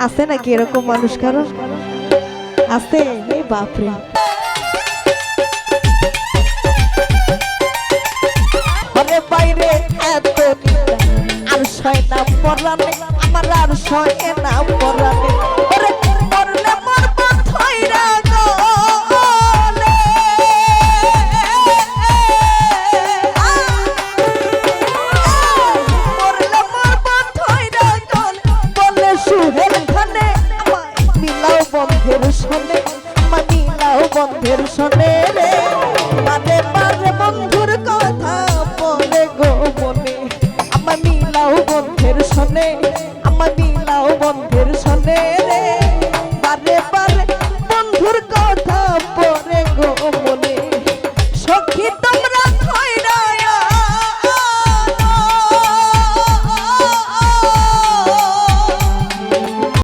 আছে নাকি এরকম মানুষ কারো? আছে? এই বাপরে। আরে বাইরে এত নিন্দা আর সয় না পরানে, আমার আর সয় না পরানে। ওরে মরলে মরব থইরা গলে, মরলে মরব থইরা গলে। বলে সুহেল খানে আমায় মিলাও বন্ধের সনে, আমায় মিলাও বন্ধের সনে রে। মানে বারে বন্ধুর কথা বলে গো মনে, আমায় মিলাও বন্ধের সনে, আমায় মিলাও বন্ধের সনে।